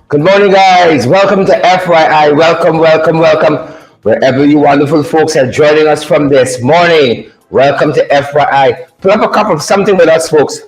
Good morning, guys. Welcome to FYI. Welcome, welcome, welcome. Wherever you wonderful folks are joining us from this morning, welcome to FYI. Pull up a cup of something with us, folks.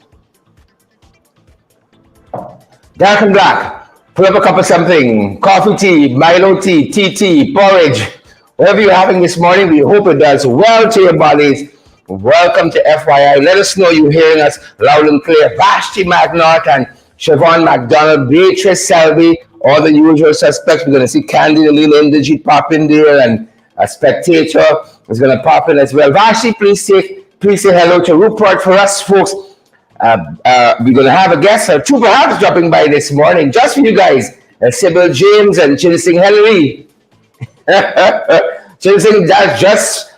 Dark and black. Pull up a cup of something. Coffee tea, Milo tea, tea, porridge. Whatever you're having this morning, we hope it does well to your bodies. Welcome to FYI. Let us know you're hearing us loud and clear. Vashti McNaught and Siobhan McDonald, Beatrice Selby, all the usual suspects. We're going to see Candy, the little Indigit pop in there, and a spectator is going to pop in as well. Vashti, please say hello to Rupert for us, folks. We're going to have a guest, two perhaps, dropping by this morning, just for you guys. Sybil James and Chilising Henry. Chilising, that's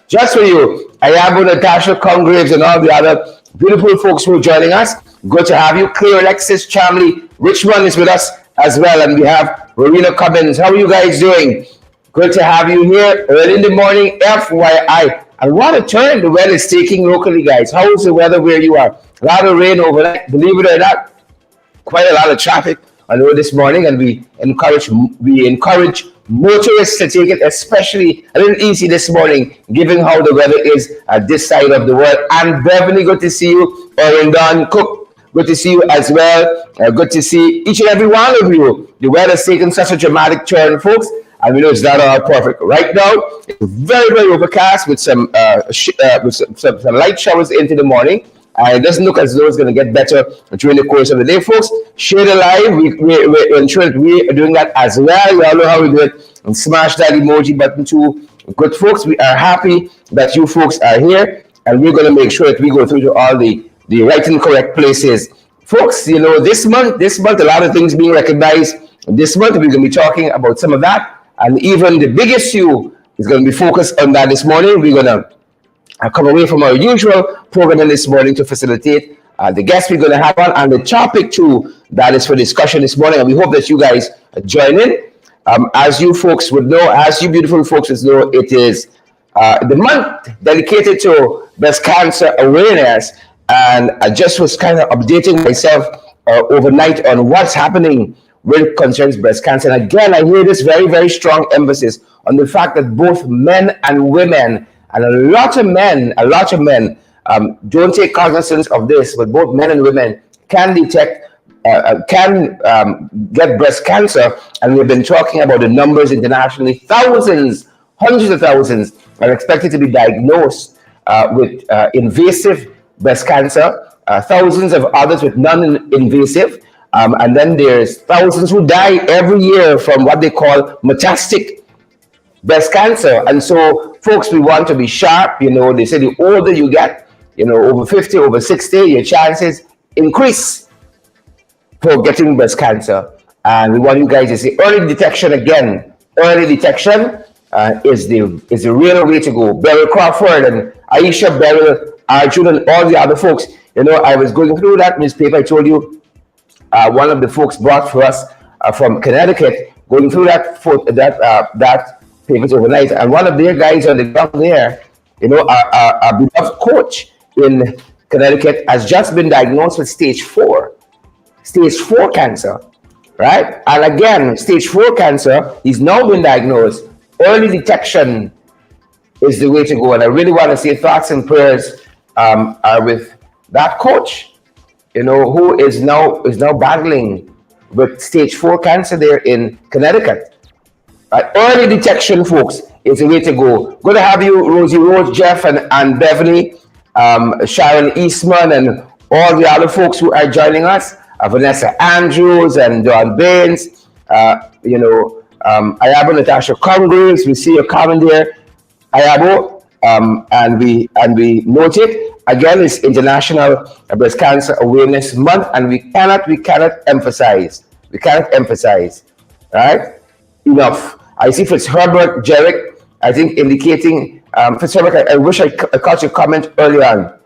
just for you. Ayabo, Natasha Congraves, and all the other beautiful folks who are joining us. Good to have you. Claire, Alexis, Chamley, Richmond is with us as well. And we have Rowena Cummins. How are you guys doing? Good to have you here early in the morning, FYI. And what a turn the weather is taking locally, guys. How is the weather where you are? A lot of rain overnight. Believe it or not, quite a lot of traffic on the road this morning. And we encourage motorists to take it especially a little easy this morning, given how the weather is at this side of the world. And Beverly, good to see you. Erin Don Cook, good to see you as well. Good to see each and every one of you. The weather's taken such a dramatic turn, folks, and we know it's not all perfect. Right now, it's very, very overcast with some light showers into the morning. It doesn't look as though it's going to get better during the course of the day, folks. Share the live. We ensure that we are doing that as well. You all know how we do it. And smash that emoji button too. Good folks, we are happy that you folks are here. And we're going to make sure that we go through to all the right and correct places. Folks, you know, this month, a lot of things being recognized. This month, we're going to be talking about some of that. And even the big issue is going to be focused on that this morning. We're going to come away from our usual programming this morning to facilitate the guests we're going to have on, and the topic too that is for discussion this morning. And we hope that you guys join in. As you folks would know, as you beautiful folks would know, it is the month dedicated to breast cancer awareness. And I just was kind of updating myself overnight on what's happening when it concerns breast cancer. And again, I hear this very, very strong emphasis on the fact that both men and women, and a lot of men don't take cognizance of this, but both men and women can detect, get breast cancer. And we've been talking about the numbers internationally. Thousands, hundreds of thousands are expected to be diagnosed with invasive breast cancer, thousands of others with non-invasive. And then there's thousands who die every year from what they call metastatic breast cancer. And so, folks, we want to be sharp. You know, they say the older you get, you know, over 50, over 60, your chances increase for getting breast cancer. And we want you guys to say early detection again. Early detection is the real way to go. Beryl Crawford and Aisha Beryl, Arjun, and all the other folks. You know, I was going through that newspaper. I told you one of the folks brought for us from Connecticut, going through that papers overnight, and one of their guys on the ground there, you know, a beloved coach in Connecticut has just been diagnosed with stage 4 cancer, right? And again, stage 4 cancer, he's now been diagnosed. Early detection is the way to go. And I really want to say thoughts and prayers are with that coach, you know, who is now battling with stage 4 cancer there in Connecticut. Early detection, folks, is the way to go. Good to have you, Rosie Rose, Jeff, and Beverly, Sharon Eastman, and all the other folks who are joining us. Vanessa Andrews and Dawn Baines, Ayabo, Natasha Congraves. We see your comment there, Ayabo, and we note it. Again, it's International Breast Cancer Awareness Month, and we cannot emphasize, right? Enough. I see Fitzherbert Jarek, I think, indicating, Fitzherbert, I wish I caught your comment early on.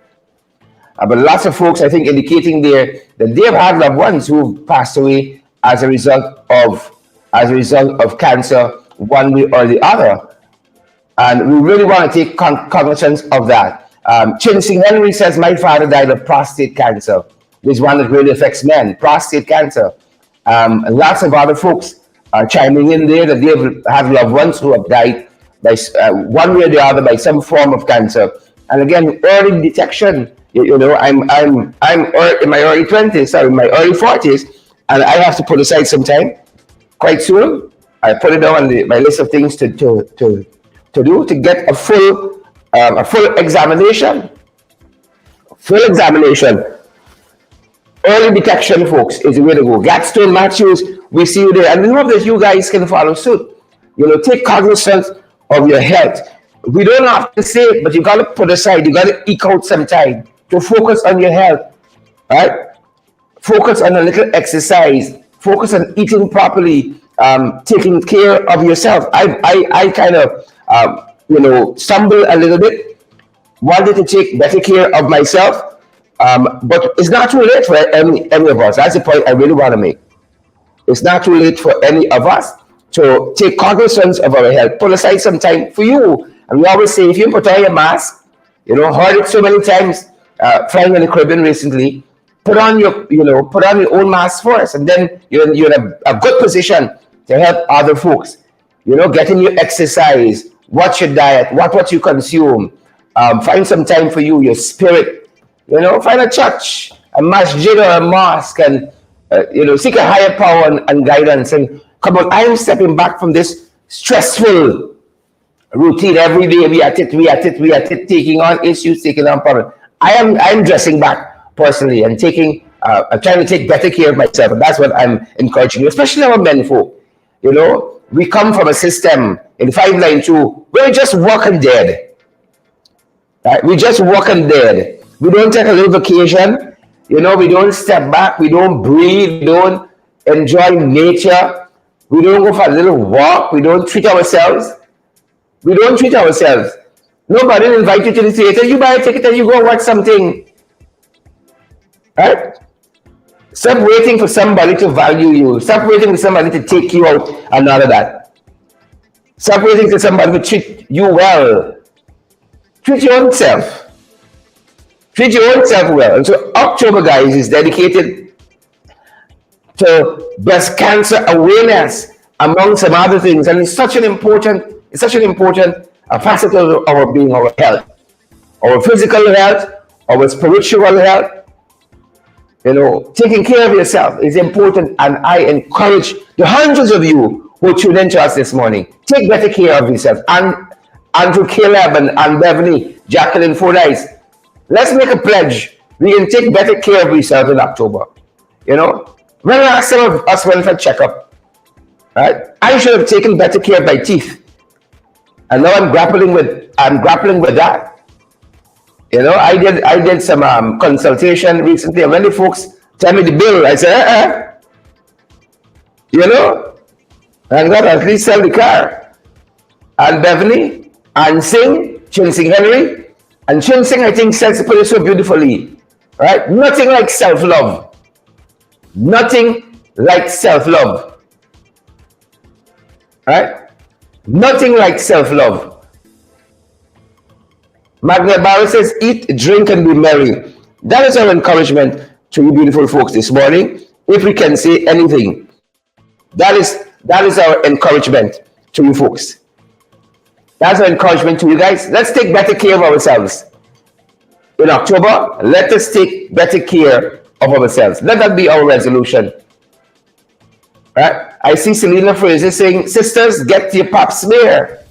But lots of folks, I think, indicating there that they have had loved ones who've passed away as a result of cancer, one way or the other. And we really want to take cognizance of that. Chinsing Henry says, my father died of prostate cancer. This is one that really affects men, prostate cancer. And lots of other folks are chiming in there that they have loved ones who have died by one way or the other by some form of cancer. And again, early detection. I'm in my early 20s, sorry, in my early 40s, and I have to put aside some time quite soon. I put it down on my list of things to do to get a full examination. Full examination. Early detection, folks, is the way to go. Gladstone Matthews, we see you there. And we hope that you guys can follow suit. Take cognizance of your health. We don't have to say it, but you got to put aside, you got to eke out some time to focus on your health, right? Focus on a little exercise. Focus on eating properly, taking care of yourself. I kind of, stumble a little bit, wanted to take better care of myself. But it's not too late for any of us. That's the point I really want to make. It's not too late for any of us to take cognizance of our health. Put aside some time for you. And we always say, if you put on your mask, heard it so many times, flying in the Caribbean recently, put on your own mask first, and then you're in a good position to help other folks. Getting your exercise, watch your diet, what you consume, find some time for your spirit. Find a church, a masjid or a mosque, and seek a higher power and guidance. And come on, I am stepping back from this stressful routine every day. We at it, taking on issues, taking on problems. I'm dressing back personally and I'm trying to take better care of myself, and that's what I'm encouraging you, especially our men folk. We come from a system in 592 where we just walking dead. Right? We just walking dead. We don't take a little vacation, we don't step back, we don't breathe, we don't enjoy nature, we don't go for a little walk, we don't treat ourselves. Nobody will invite you to the theater, you buy a ticket and you go watch something. Right? Stop waiting for somebody to value you. Stop waiting for somebody to take you out and all of that. Stop waiting for somebody to treat you well. Treat your own self. Treat your own self well. And so October, guys, is dedicated to breast cancer awareness, among some other things. And it's such an important facet of our being, our health, our physical health, our spiritual health. Taking care of yourself is important. And I encourage the hundreds of you who tuned in to us this morning, take better care of yourself. And Andrew Caleb and Beverly, Jacqueline Fordyce, let's make a pledge. We can take better care of ourselves in October. When last some of us went for a checkup, right? I should have taken better care of my teeth, and now I'm grappling with that. I did some consultation recently, and when the folks tell me the bill, I say, I'm gonna at least sell the car. And Beverly, and Chin Sing Henry. And Chin Sing, I think, says it so beautifully, right? Nothing like self-love. Nothing like self-love. Right? Nothing like self-love. Magna Barrow says, eat, drink, and be merry. That is our encouragement to you beautiful folks this morning. If we can say anything, that is our encouragement to you folks. That's our encouragement to you guys. Let's take better care of ourselves. In October, let us take better care of ourselves. Let that be our resolution. Right? I see Selena Fraser saying, sisters, get your pap smear.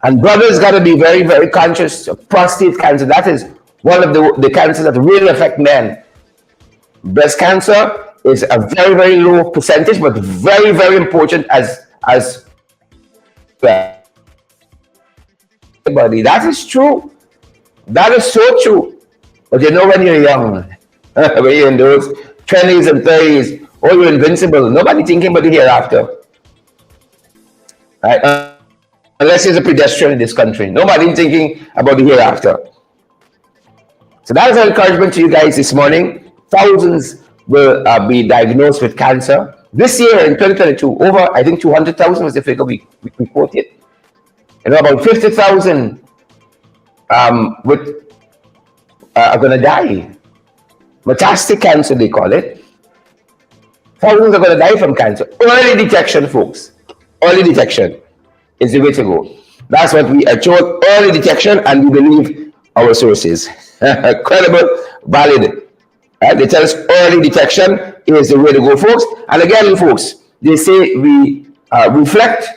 And brothers got to be very, very conscious of prostate cancer. That is one of the cancers that really affect men. Breast cancer is a very, very low percentage, but very, very important as well. Buddy, that is true. That is so true. But when you're young, when you're in those 20s and 30s, you're invincible. Nobody thinking about the hereafter. Right? Unless you're a pedestrian in this country. Nobody thinking about the hereafter. So that is our encouragement to you guys this morning. Thousands will be diagnosed with cancer. This year in 2022, over, I think 200,000 was the figure we quoted. About 50,000 are going to die. Metastatic cancer, they call it. Thousands are going to die from cancer. Early detection, folks. Early detection is the way to go. That's what we are told. Early detection, and we believe our sources. Credible, valid. Right? They tell us early detection is the way to go, folks. And again, folks, they say we reflect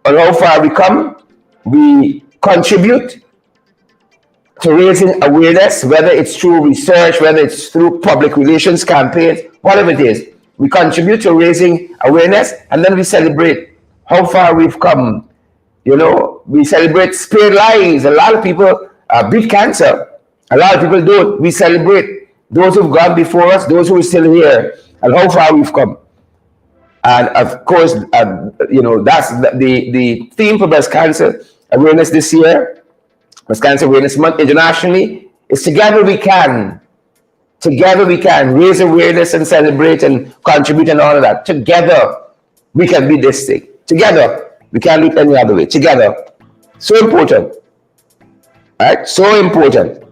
on how far we come. We contribute to raising awareness, whether it's through research, whether it's through public relations campaigns, whatever it is. We contribute to raising awareness, and then we celebrate how far we've come. You know, we celebrate spared lives. A lot of people beat cancer. A lot of people don't. We celebrate those who've gone before us, those who are still here, and how far we've come. And of course, you know, that's the theme for breast cancer awareness this year. Breast Cancer Awareness Month internationally is Together We Can. Together we can raise awareness and celebrate and contribute and all of that. Together we can beat this thing. Together we can't do it any other way. Together. So important. All right? So important.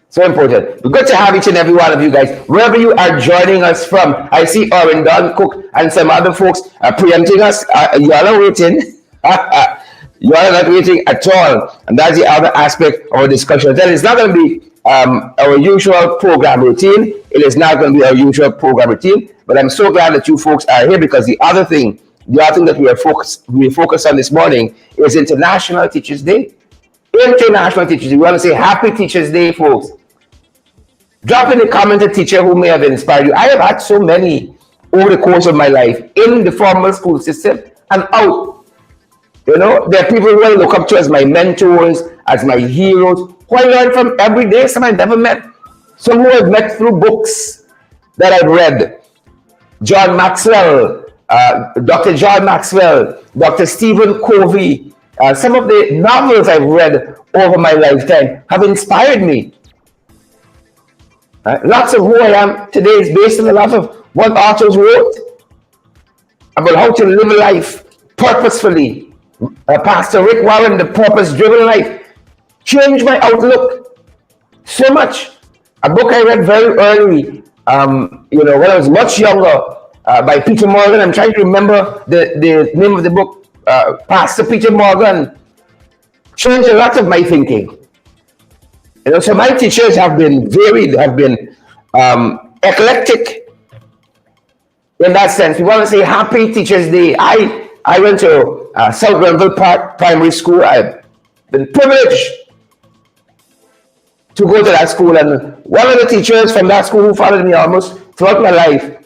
So important. We're good to have each and every one of you guys. Wherever you are joining us from, I see Orin Don Cook and some other folks are preempting us. Y'all are waiting. You are not waiting at all. And that's the other aspect of our discussion. Then it's not going to be our usual program routine. It is not going to be our usual program routine. But I'm so glad that you folks are here, because the other thing that we focused on this morning is International Teachers Day. International Teachers Day. We want to say Happy Teachers Day, folks. Drop in the comment a teacher who may have inspired you. I have had so many over the course of my life in the formal school system and out. You know, there are people who I look up to as my mentors, as my heroes, who I learn from every day, some I've never met. Some who I've met through books that I've read. John Maxwell, Dr. John Maxwell, Dr. Stephen Covey. Some of the novels I've read over my lifetime have inspired me. Lots of who I am today is based on a lot of what authors wrote about how to live a life purposefully. Pastor Rick Warren, The Purpose-Driven Life, changed my outlook so much. A book I read very early, you know, when I was much younger, by Peter Morgan. I'm trying to remember the name of the book. Pastor Peter Morgan changed a lot of my thinking. You know, so my teachers have been varied, have been eclectic in that sense. We want to say Happy Teachers Day. I went to South Grenville Park Primary School. I've been privileged to go to that school, and one of the teachers from that school who followed me almost throughout my life,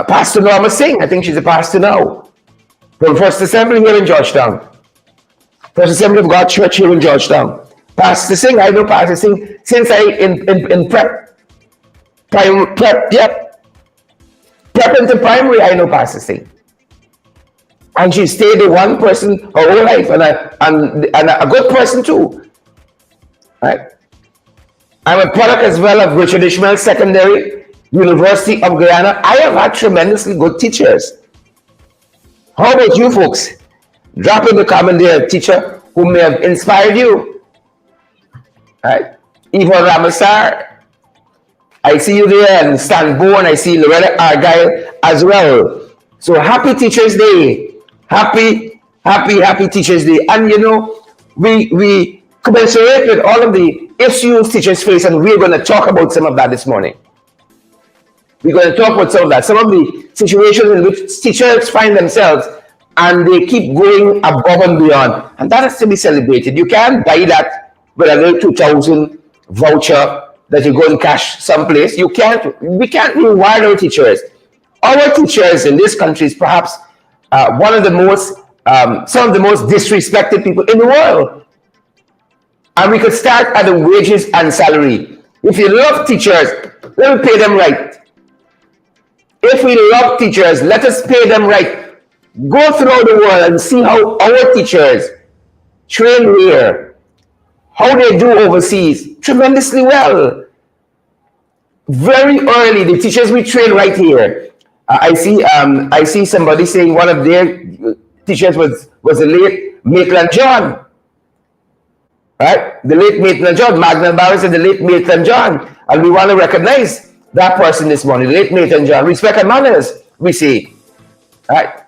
Pastor Norma Singh, I think she's a pastor now, from First Assembly here in Georgetown. First Assembly of God Church here in Georgetown. Pastor Singh, I know Pastor Singh since in prep into primary, I know Pastor Singh. And she stayed the one person her whole life, and a good person too. Right? I'm a product as well of Richard Ishmael Secondary, University of Guyana. I have had tremendously good teachers. How about you folks? Drop in the comment there a teacher who may have inspired you. Right? Yvonne Ramasar, I see you there, and Stan Bourne, I see Loretta Argyle as well. So Happy Teachers Day. Happy Teachers Day. And you know, we commensurate with all of the issues teachers face, and we're going to talk about some of that this morning. We're going to talk about some of that. Some of the situations in which teachers find themselves and they keep going above and beyond. And that has to be celebrated. You can't buy that with a little 2,000 voucher that you go and cash someplace. We can't reward our teachers. Our teachers in this country is perhaps one of the most, some of the most disrespected people in the world. And we could start at the wages and salary. If you love teachers, let us pay them right. If we love teachers, let us pay them right. Go through the world and see how our teachers train here, how they do overseas, tremendously well. Very early, the teachers we train right here. I see somebody saying one of their teachers was the late Maitland John. Right? The late Maitland John. Magna Barra said the late Maitland John. And we want to recognize that person this morning, late Nathan John. Respect and manners, we say. Right?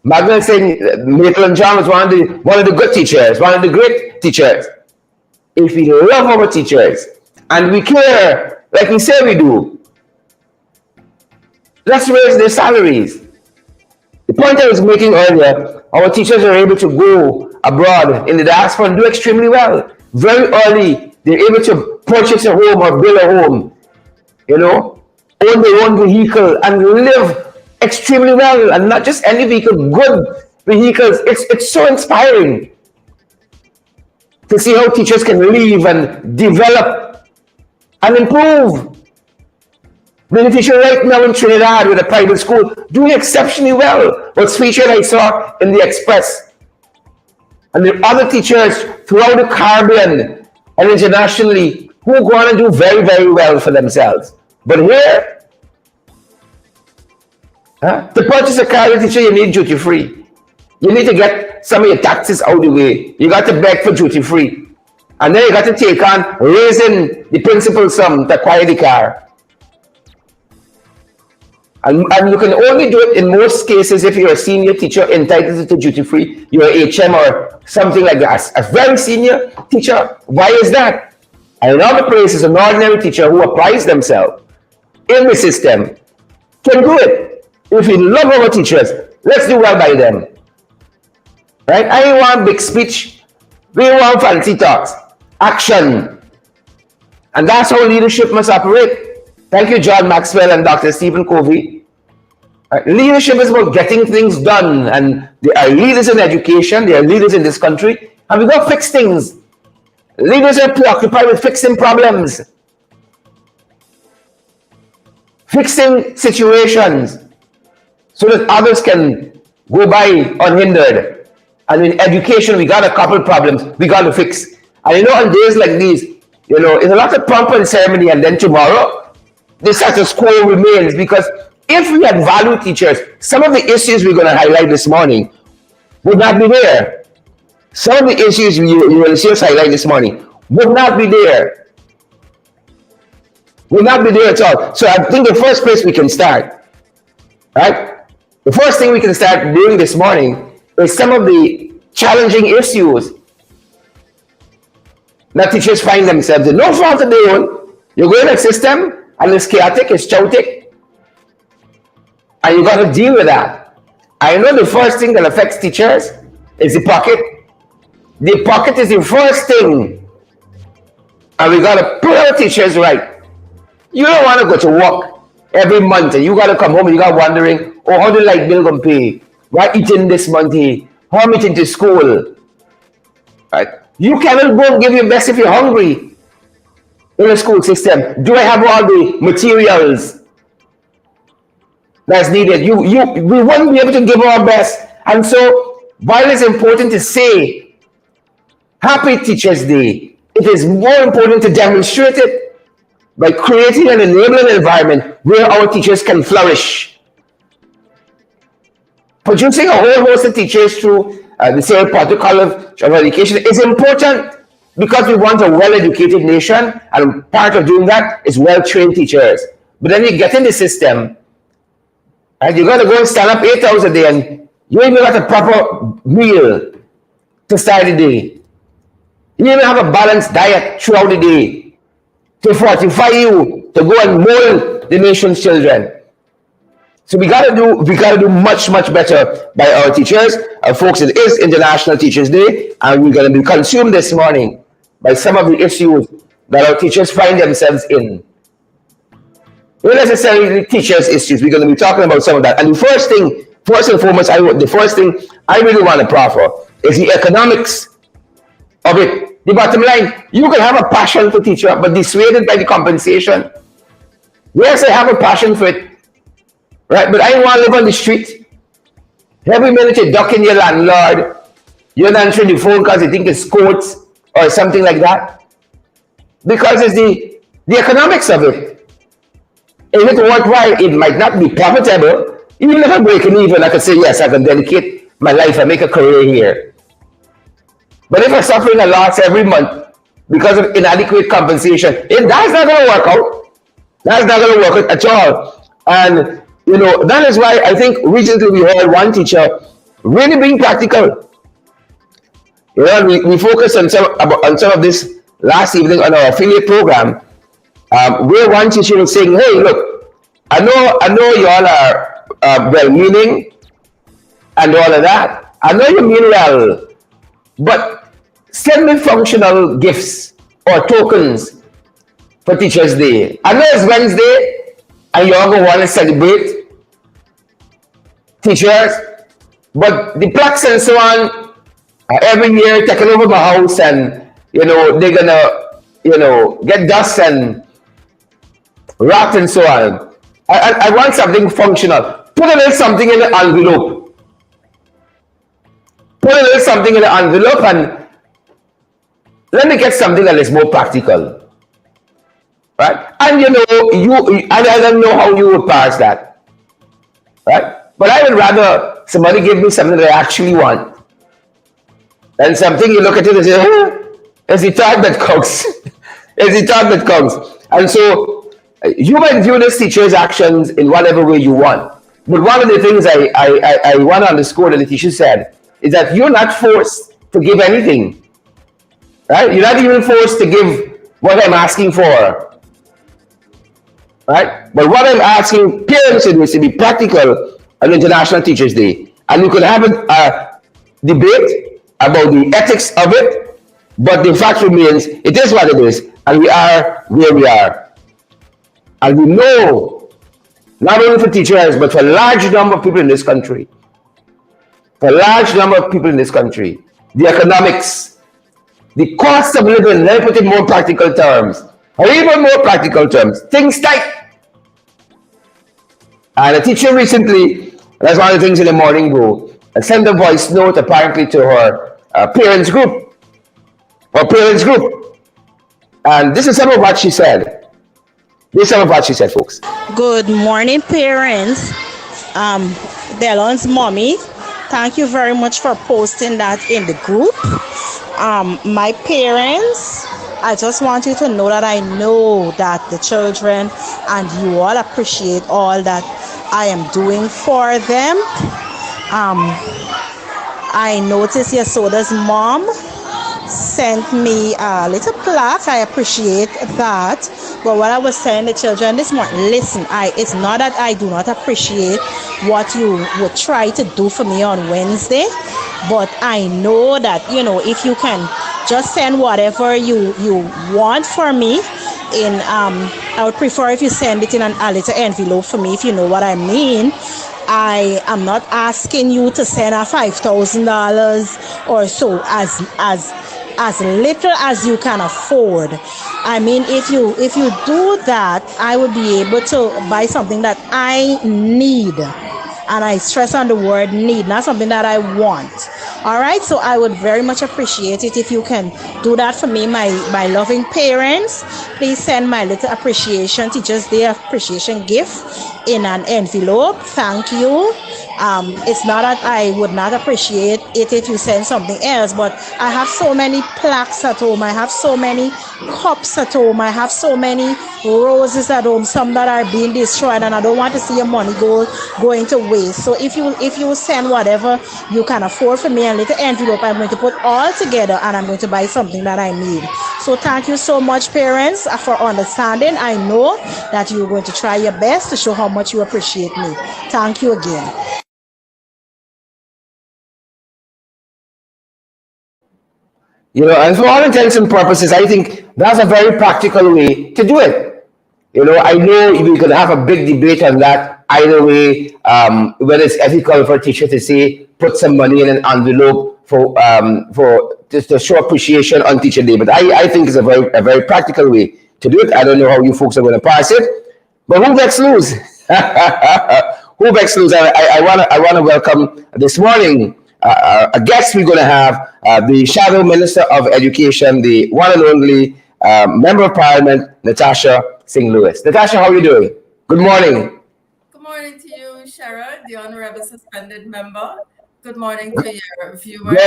Magdalene saying Nathan John was one of the good teachers, one of the great teachers. If we love our teachers and we care like we say we do, let's raise their salaries. The point I was making earlier, our teachers are able to go abroad in the diaspora and do extremely well. Very early, they're able to purchase a home or build a home, own their own vehicle and live extremely well, and not just any vehicle, good vehicles. It's so inspiring to see how teachers can live and develop and improve. There's a teacher right now in Trinidad with a private school doing exceptionally well. What's featured I saw in the Express. And there are other teachers throughout the Caribbean and internationally who are going to do very, very well for themselves. But here, to purchase a car, teacher, you need duty free. You need to get some of your taxes out of the way. You got to beg for duty free. And then you got to take on raising the principal sum to acquire the car. And you can only do it in most cases if you're a senior teacher entitled to duty free. You're an HM or something like that. A very senior teacher. Why is that? And in other places, an ordinary teacher who applies themselves in the system can do it. If we love our teachers, let's do well by them. Right? I don't want big speech. We want fancy talks. Action. And that's how leadership must operate. Thank you, John Maxwell and Dr. Stephen Covey. Leadership is about getting things done, and there are leaders in education, there are leaders in this country, and we've got to fix things. Leaders are preoccupied with fixing problems, fixing situations, so that others can go by unhindered. And in education, we got a couple problems we got to fix. And on days like these, it's a lot of pomp and ceremony, and then tomorrow, the status quo remains, because if we had valued teachers, some of the issues we're going to highlight this morning would not be there. Some of the issues you will see us highlight this morning would not be there. Would not be there at all. So I think the first place we can start, right? The first thing we can start doing this morning is some of the challenging issues that teachers find themselves in. No fault of their own. You go in a system, and it's chaotic, it's chaotic, and you got to deal with that. I know the first thing that affects teachers is the pocket. The pocket is the first thing, and we got to put our teachers right. You don't want to go to work every month, and you got to come home and you got wondering, how the light bill going to pay? What eating this month? How I'm eating to school? Right? You cannot go and give your best if you're hungry. In the school system, do I have all the materials that's needed? We won't be able to give our best. And so, while it's important to say Happy Teachers Day, it is more important to demonstrate it by creating an enabling environment where our teachers can flourish. Producing a whole host of teachers through the same protocol of education is important, because we want a well-educated nation, and part of doing that is well-trained teachers. But then you get in the system, and you got to go and stand up 8 hours a day, and you even got a proper meal to start the day. You even have a balanced diet throughout the day to fortify you to go and mold the nation's children. So we got to do much, much better by our teachers. Folks, it is International Teachers Day, and we're going to be consumed this morning by some of the issues that our teachers find themselves in. Not necessarily teachers' issues. We're going to be talking about some of that. And the first and foremost, the first thing I really want to proffer is the economics of it. The bottom line, you can have a passion for teacher, but dissuaded by the compensation. Yes, I have a passion for it, right? But I don't want to live on the street. Every minute you're ducking your landlord, you're not answering the phone because you think it's courts or something like that. Because it's the economics of it. Is it worthwhile? It might not be profitable. Even if I'm breaking even, I could say, yes, I can dedicate my life and make a career here. But if I'm suffering a loss every month because of inadequate compensation, that's not going to work out. That's not going to work at all. And, that is why I think recently we heard one teacher really being practical. We focused on some of this last evening on our affiliate program, where one teacher was saying, "Hey, look, I know you all are well-meaning and all of that. I know you mean well, but send me functional gifts or tokens for Teachers Day. I know it's Wednesday, and you all going to want to celebrate teachers, but the plaques and so on every year taking over my house, and they're gonna get dust and rot and so on. I want something functional. Put a little something in the envelope. Put a little something in the envelope, and let me get something that is more practical, right? And I don't know how you would pass that, right? But I would rather somebody give me something that I actually want, and something you look at it and say, it's the thought that counts. It's the thought that counts. And so you might view this teacher's actions in whatever way you want. But one of the things I want to underscore that the teacher said is that you're not forced to give anything. Right? You're not even forced to give what I'm asking for. Right? But what I'm asking parents to do is to be practical on International Teachers Day. And we could have a debate about the ethics of it, but the fact remains, it is what it is, and we are where we are. And we know, not only for teachers, but for a large number of people in this country, the economics, the cost of living, let me put it in more practical terms, or even more practical terms, things tight. And a teacher recently, that's one of the things in the morning go, sent a voice note apparently to her parents group, and this is some of what she said. Folks. Good morning, parents. Delon's mommy, thank you very much for posting that in the group. My parents, I just want you to know that I know that the children and you all appreciate all that I am doing for them. I noticed Yasoda's mom sent me a little plaque. I appreciate that. But what I was telling the children this morning, listen, it's not that I do not appreciate what you would try to do for me on Wednesday, but I know that, if you can just send whatever you want for me in, I would prefer if you send it in a little envelope for me, if you know what I mean. I am not asking you to send a $5,000 or so, as little as you can afford. I mean, if you do that, I would be able to buy something that I need. And I stress on the word need, not something that I want. All right, so I would very much appreciate it if you can do that for me, my loving parents. Please send my little appreciation, Teachers Day appreciation gift in an envelope. Thank you. It's not that I would not appreciate it if you send something else, but I have so many plaques at home. I have so many cups at home. I have so many roses at home, some that are being destroyed, and I don't want to see your money going to waste. So if you send whatever you can afford for me, a little envelope, I'm going to put all together and I'm going to buy something that I need. So thank you so much, parents, for understanding. I know that you're going to try your best to show how much you appreciate me. Thank you again. And for all intents and purposes, I think that's a very practical way to do it. I know we could have a big debate on that either way, whether it's ethical for a teacher to say, put some money in an envelope for just to show appreciation on Teacher Day. But I think it's a very practical way to do it. I don't know how you folks are going to pass it, but who backs lose? Who backs lose? I want to welcome this morning a guest we're going to have, the Shadow Minister of Education, the one and only Member of Parliament, Natasha Lewis. Natasha, how are you doing? Good morning. Good morning to you, Sherrod, the Honorable Suspended Member. Good morning to your viewers.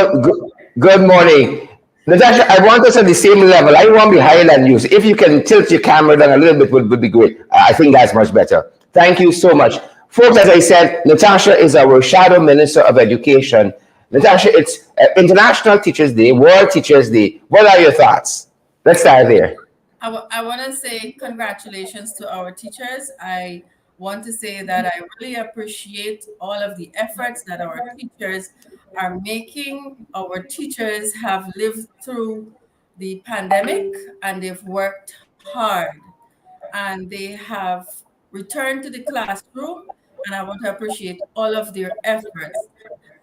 Good morning. Natasha, I want us at the same level. I want to be higher than you. So if you can tilt your camera down a little bit, would be great. I think that's much better. Thank you so much. Folks, as I said, Natasha is our Shadow Minister of Education. Natasha, it's International Teachers Day, World Teachers Day. What are your thoughts? Let's start there. I want to say congratulations to our teachers. I want to say that I really appreciate all of the efforts that our teachers are making. Our teachers have lived through the pandemic and they've worked hard and they have returned to the classroom. And I want to appreciate all of their efforts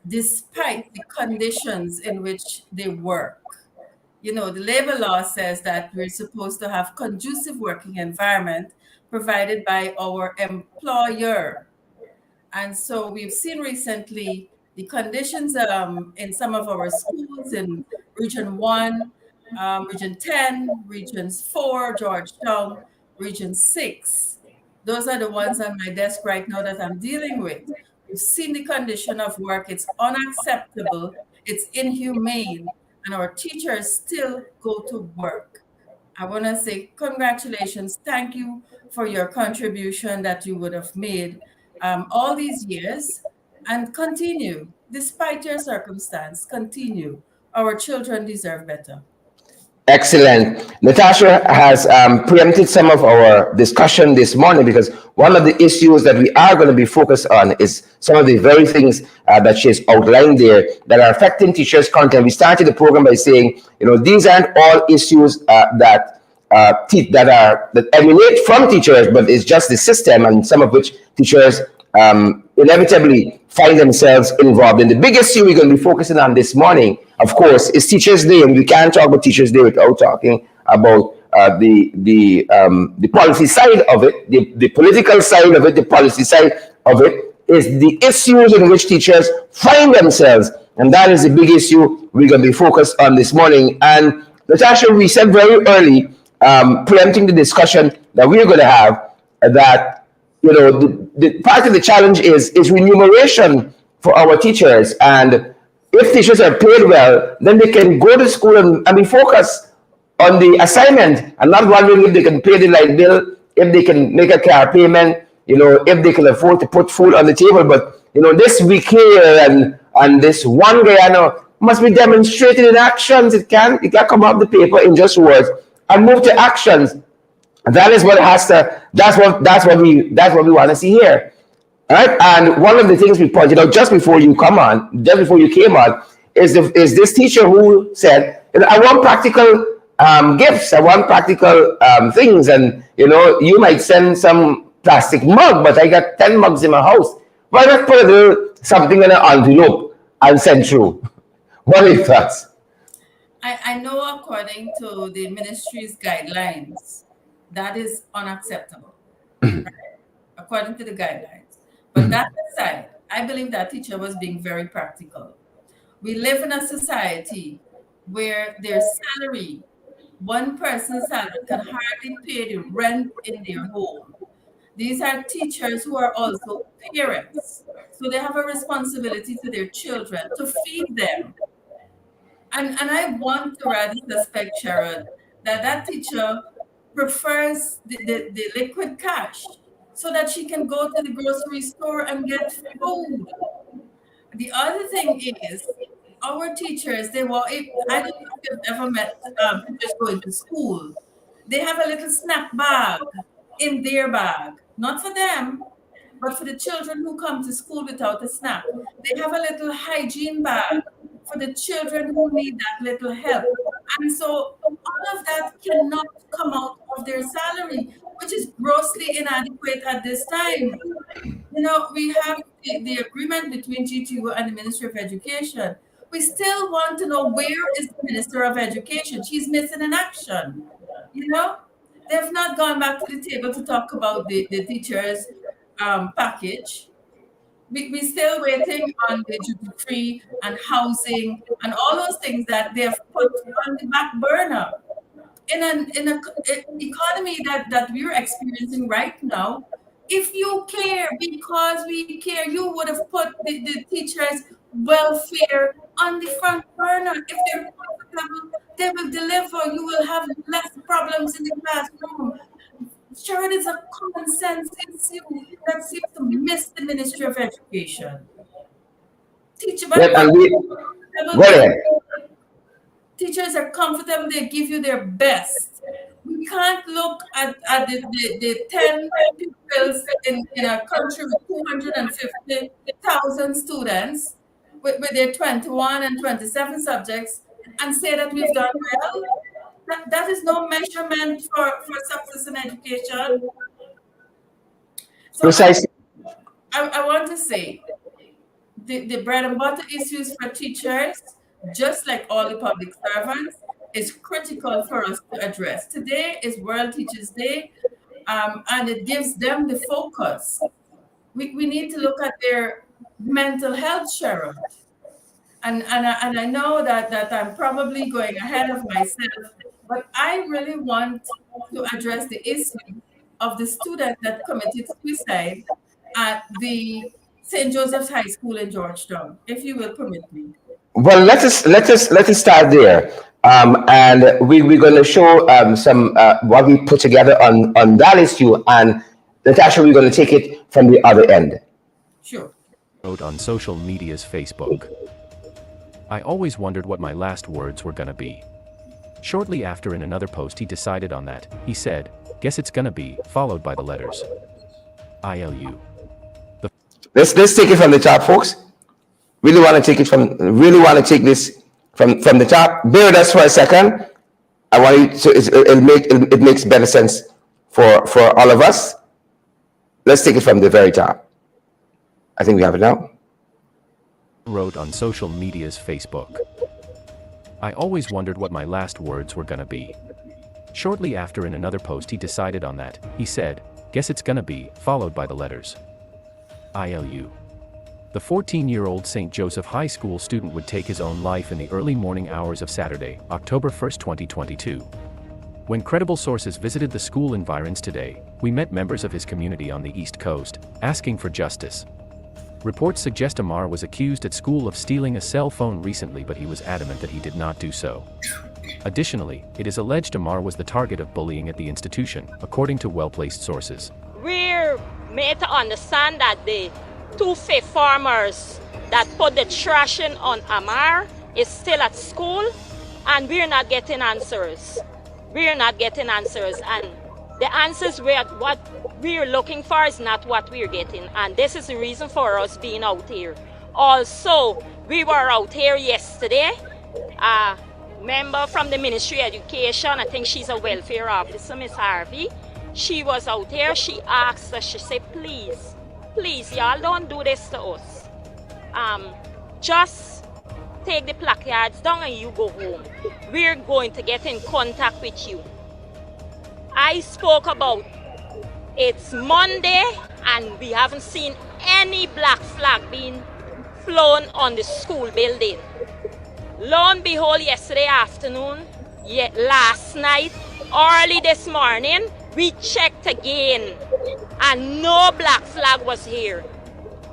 despite the conditions in which they work. You know, the labor law says that we're supposed to have conducive working environment provided by our employer. And so we've seen recently the conditions in some of our schools in Region 1, Region 10, Regions 4, Georgetown, Region 6. Those are the ones on my desk right now that I'm dealing with. We've seen the condition of work. It's unacceptable. It's inhumane. And our teachers still go to work. I want to say congratulations. Thank you for your contribution that you would have made all these years, and continue despite your circumstance. Continue. Our children deserve better. Excellent. Natasha has preempted some of our discussion this morning because one of the issues that we are going to be focused on is some of the very things that she has outlined there that are affecting teachers' content. We started the program by saying, you know, these aren't all issues that emanate from teachers, but it's just the system, and some of which teachers inevitably find themselves involved in. The biggest issue we're going to be focusing on this morning, of course, is Teachers Day, and we can't talk about Teachers Day without talking about the policy side of it, the political side of it, the policy side of it is the issues in which teachers find themselves, and that is the big issue we're going to be focused on this morning. And Natasha, we said very early, preempting the discussion that we're going to have, that you know, the part of the challenge is remuneration for our teachers. And if teachers are paid well, then they can go to school and be focused on the assignment and not wondering if they can pay the light bill, if they can make a car payment, you know, if they can afford to put food on the table. But, you know, this week here and this one guy I know must be demonstrated in actions. It can't come out of the paper in just words and move to actions. That is what has to. That's what we want to see here, all right? And one of the things we pointed out just before you came on, is this teacher who said, you know, I want practical gifts, I want practical things, and you know, you might send some plastic mug, but I got 10 mugs in my house. Why not put a little something in an envelope and send through? What are your thoughts? I know according to the ministry's guidelines, that is unacceptable, right? According to the guidelines. But that aside, I believe that teacher was being very practical. We live in a society where their salary, one person's salary, can hardly pay the rent in their home. These are teachers who are also parents. So they have a responsibility to their children to feed them. And I want to rather suspect, Sharon, that teacher prefers the liquid cash so that she can go to the grocery store and get food. The other thing is, our teachers, I don't know if you've ever met teachers going to school. They have a little snack bag in their bag, not for them, but for the children who come to school without a snack. They have a little hygiene bag for the children who need that little help. And so all of that cannot come out of their salary, which is grossly inadequate at this time. You know, we have the agreement between GTU and the Ministry of Education. We still want to know, where is the Minister of Education? She's missing in action. You know, they've not gone back to the table to talk about the teachers' package. We're still waiting on the duty-free and housing and all those things that they've put on the back burner. In an economy that we're experiencing right now, if you care, because we care, you would have put the teachers' welfare on the front burner. If they're profitable, They will deliver. You will have less problems in the classroom. Sure, it is a common sense issue that seems to miss the Ministry of Education. Teacher, Well, and we, go ahead. teachers are comfortable, they give you their best. We can't look at the 10 pupils in a country with 250,000 students with their 21 and 27 subjects and say that we've done well. That is no measurement for success in education. So Precisely. I want to say the bread and butter issues for teachers, just like all the public servants, is critical for us to address. Today is World Teachers Day, and it gives them the focus. We need to look at their mental health, Sharon. And I know that I'm probably going ahead of myself, but I really want to address the issue of the student that committed suicide at the St. Joseph's High School in Georgetown, if you will permit me. Well, let us start there, and we're going to show some what we put together on that issue, and Natasha, we're going to take it from the other end. Sure. Wrote on social media's Facebook. I always wondered what my last words were gonna be. Shortly after, in another post, he decided on that. He said, "Guess it's gonna be," followed by the letters ILU. Let's take it from the top, folks. Really want to take this from the top. Bear with us for a second. I want you to, it makes better sense for all of us. Let's take it from the very top. I think we have it now. Wrote on social media's Facebook. I always wondered what my last words were gonna be. Shortly after, in another post, he decided on that. He said, "Guess it's gonna be," followed by the letters ILU. The 14-year-old St. Joseph High School student would take his own life in the early morning hours of Saturday, October 1st, 2022. When credible sources visited the school environs today, we met members of his community on the East Coast, asking for justice. Reports suggest Amar was accused at school of stealing a cell phone recently, but he was adamant that he did not do so. Additionally, it is alleged Amar was the target of bullying at the institution, according to well-placed sources. We're made to understand that the two fifth farmers that put the trash in on Amar is still at school, and we're not getting answers. We're not getting answers, and the answers what we're looking for is not what we're getting, and this is the reason for us being out here. Also, we were out here yesterday. A member from the Ministry of Education, I think she's a welfare officer, Miss Harvey, she was out here. She asked us, she said, please, y'all don't do this to us. Just take the placards down and you go home. We're going to get in contact with you. I spoke about it's Monday and we haven't seen any black flag being flown on the school building. Lo and behold, yesterday afternoon, last night, early this morning, we checked again and no black flag was here.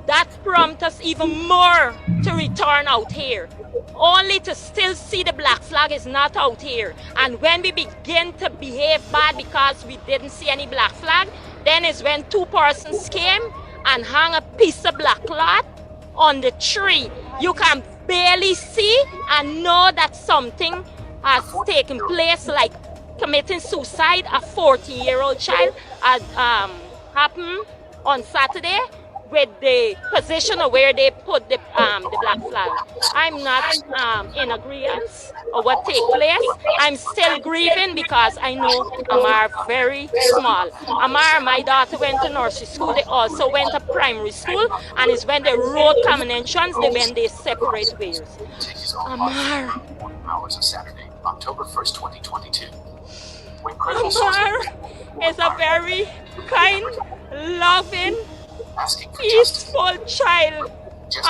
That prompted us even more to return out here, only to still see the black flag is not out here. And when we begin to behave bad because we didn't see any black flag, then is when two persons came and hung a piece of black cloth on the tree. You can barely see and know that something has taken place, like committing suicide. A 14-year-old child had happened on Saturday with the position of where they put the black flag. I'm not in agreement of what take place. I'm still grieving because I know Amar very small. Amar, my daughter went to nursery school. They also went to primary school, and it's when the road common entrance, when they separate ways. Amar. Hours of Saturday, October 1st, 2022. Amar is a very kind, loving, peaceful child.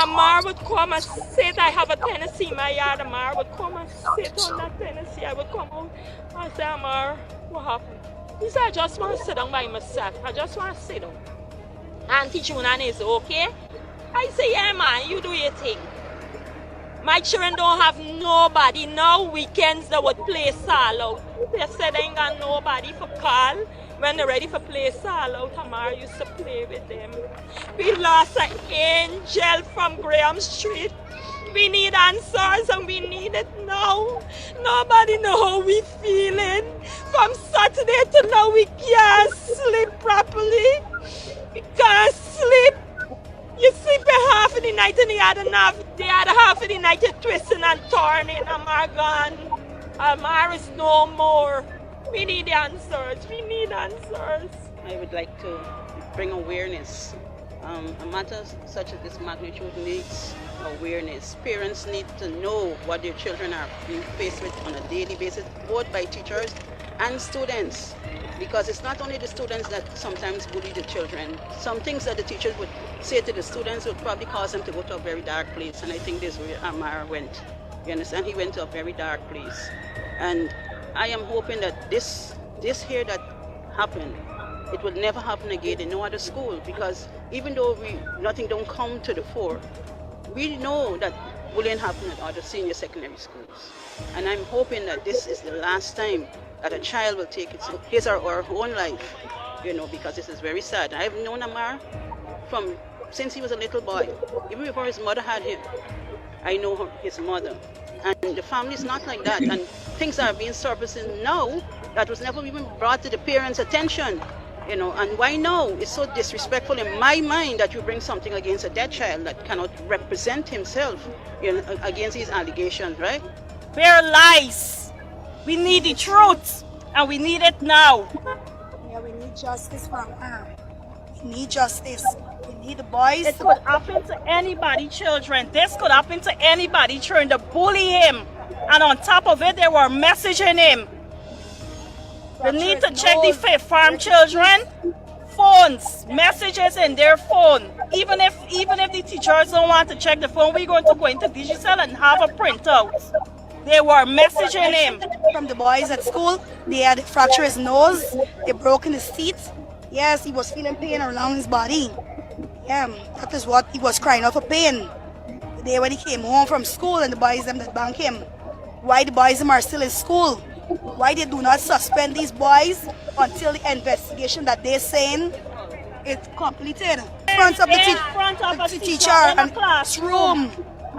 Amar would come and sit. I have a Tennessee in my yard. Amar would come and sit on that Tennessee. I would come out and say, Amar, what happened? He said, I just want to sit down by myself. I just want to sit down. Auntie Junan is okay. I say, yeah, man, you do your thing. My children don't have nobody. Now weekends they would play sal out. They said they ain't got nobody for call. When they're ready for play sal out, Tamara used to play with them. We lost an angel from Graham Street. We need answers and we need it now. Nobody know how we feeling. From Saturday to now we can't sleep properly. We can't sleep. You sleep a half of the night and the other half of the night you're twisting and turning. Amar gone. Amar is no more. We need answers. We need answers. I would like to bring awareness. A matter such as this magnitude needs awareness. Parents need to know what their children are being faced with on a daily basis, both by teachers and students. Because it's not only the students that sometimes bully the children. Some things that the teachers would say to the students would probably cause them to go to a very dark place. And I think this is where Amar went. You understand? He went to a very dark place. And I am hoping that this here that happened, it would never happen again in no other school. Because even though nothing don't come to the fore, we know that bullying happened at other senior secondary schools. And I'm hoping that this is the last time that a child will take his or her own life, because this is very sad. I've known Amar since he was a little boy, even before his mother had him. I know his mother. And the family is not like that. And things are being surfacing now that was never even brought to the parents' attention. And why now? It's so disrespectful in my mind that you bring something against a dead child that cannot represent himself, against these allegations, right? They're lies. We need the truth, and we need it now. Yeah, we need justice from her. We need justice. We need the boys. It could happen to anybody, children. This could happen to anybody trying to bully him. And on top of it, they were messaging him. They need to check the Fifth Farm children phones, messages in their phone. Even if the teachers don't want to check the phone, we're going to go into digital and have a printout. They were messaging him. From the boys at school, they had fractured his nose, they broken his teeth. Yes, he was feeling pain around his body. Yeah, that is what he was crying out for pain. The day when he came home from school and the boys them that bank him. Why the boys them are still in school? Why they do not suspend these boys until the investigation that they're saying is completed? In front of the teacher and classroom.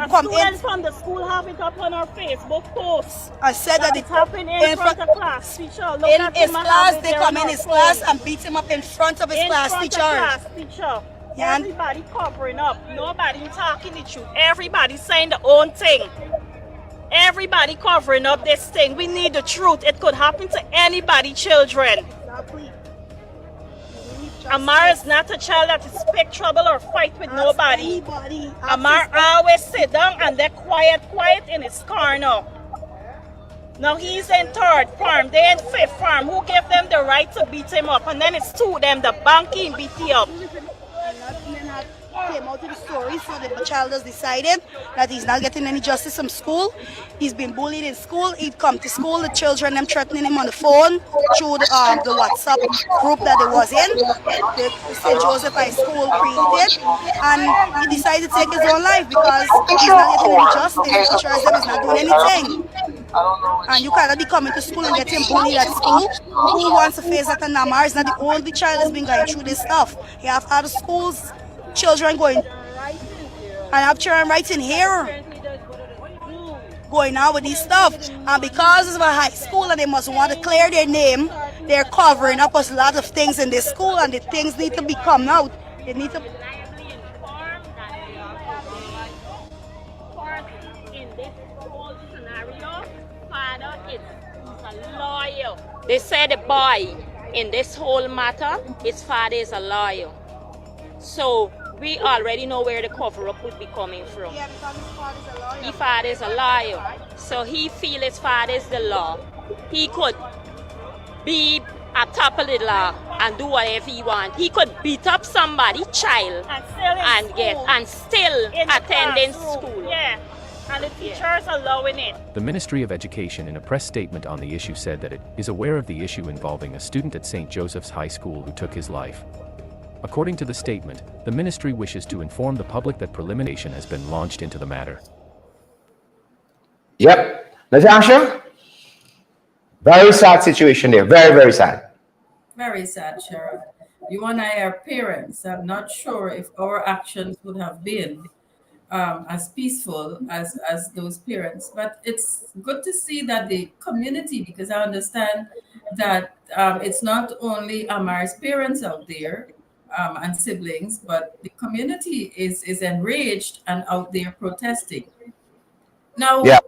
Students from the school have it up on our Facebook posts. I said that it's happening in front of class teacher. Look in at his him class, they come in his class and beat him up in front of his class teacher. Yeah. Everybody covering up. Nobody talking the truth. Everybody saying the own thing. Everybody covering up this thing. We need the truth. It could happen to anybody, children. Exactly. Amar is not a child that is pick trouble or fight with nobody. Amar always sit down and they're quiet in his corner. Now he's in Third Farm, they in Fifth Farm. Who gave them the right to beat him up? And then it's two of them, the banky beat him up. Came out of the story, so the child has decided that he's not getting any justice from school. He's been bullied in school. He'd come to school, the children them threatening him on the phone through the WhatsApp group that he was in, the St. Joseph High School created, and he decided to take his own life because he's not getting any justice. The teachers them is not doing anything. And you cannot be coming to school and getting bullied at school. Who wants to face that? And Amar is not the only child that's been going through this stuff. You have other schools, children going, and have children writing here, going on with these stuff. And because it's a high school and they must want to clear their name, they're covering up a lot of things in this school, and the things need to be come out. They need to. In this whole scenario, father is a lawyer. They said the boy in this whole matter, his father is a lawyer. So we already know where the cover-up would be coming from. Yeah, because his father's a lawyer. His father is a lawyer. So he feels his father is the law. He could be at top of the law and do whatever he wants. He could beat up somebody's child and still attending school. Yeah. And the teachers allowing it. The Ministry of Education, in a press statement on the issue, said that it is aware of the issue involving a student at St. Joseph's High School who took his life. According to the statement, the ministry wishes to inform the public that preliminary investigation has been launched into the matter. Yep. Natasha, very sad situation there. Very, very sad. Very sad, Sheriff. You and I are parents. I'm not sure if our actions would have been as peaceful as those parents. But it's good to see that the community, because I understand that it's not only Amar's parents out there and siblings, but the community is enraged and out there protesting. Yeah. Now,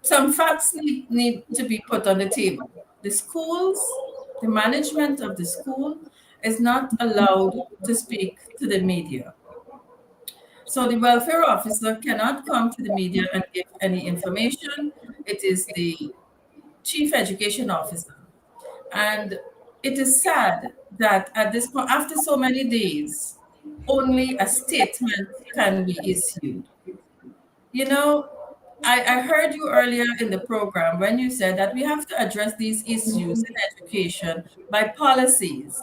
some facts need to be put on the table. The schools, the management of the school is not allowed to speak to the media. So the welfare officer cannot come to the media and give any information. It is the chief education officer. And it is sad that at this point, after so many days, only a statement can be issued. You know, I heard you earlier in the program when you said that we have to address these issues in education by policies.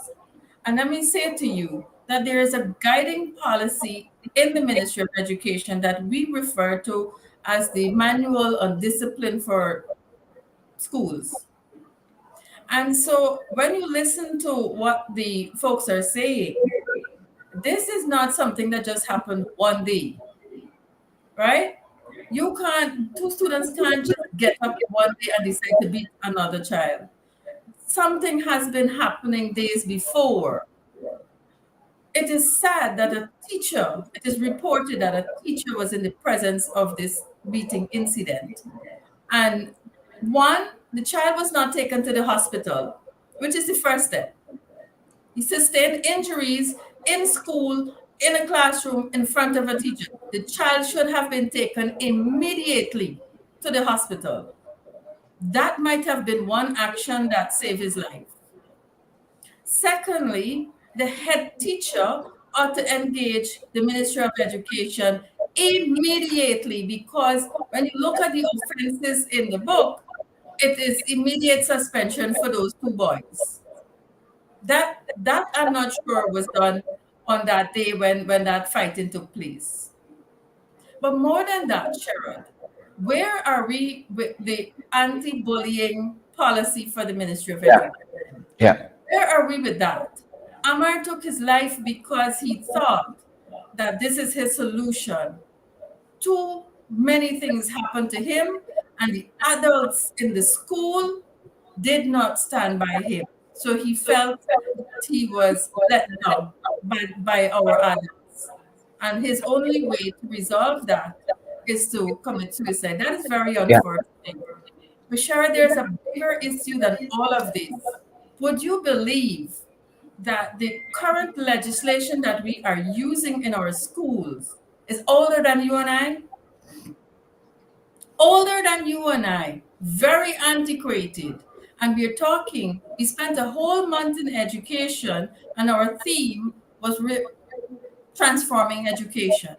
And let me say to you that there is a guiding policy in the Ministry of Education that we refer to as the Manual on Discipline for Schools. And so when you listen to what the folks are saying, this is not something that just happened one day, right? You can't, two students can't just get up one day and decide to beat another child. Something has been happening days before. It is sad that it is reported that a teacher was in the presence of this beating incident. And one, the child was not taken to the hospital, which is the first step. He sustained injuries in school, in a classroom, in front of a teacher. The child should have been taken immediately to the hospital. That might have been one action that saved his life. Secondly, the head teacher ought to engage the Ministry of Education immediately, because when you look at the offenses in the book, it is immediate suspension for those two boys. That I'm not sure was done on that day when that fighting took place. But more than that, Sherrod, where are we with the anti-bullying policy for the Ministry of Education? Yeah. Where are we with that? Amar took his life because he thought that this is his solution. Too many things happened to him, and the adults in the school did not stand by him. So he felt that he was let down by our adults. And his only way to resolve that is to commit suicide. That is very Yeah. unfortunate. But Shara, there's a bigger issue than all of this. Would you believe that the current legislation that we are using in our schools is older than you and I? Older than you and I, very antiquated. And we spent a whole month in education, and our theme was transforming education.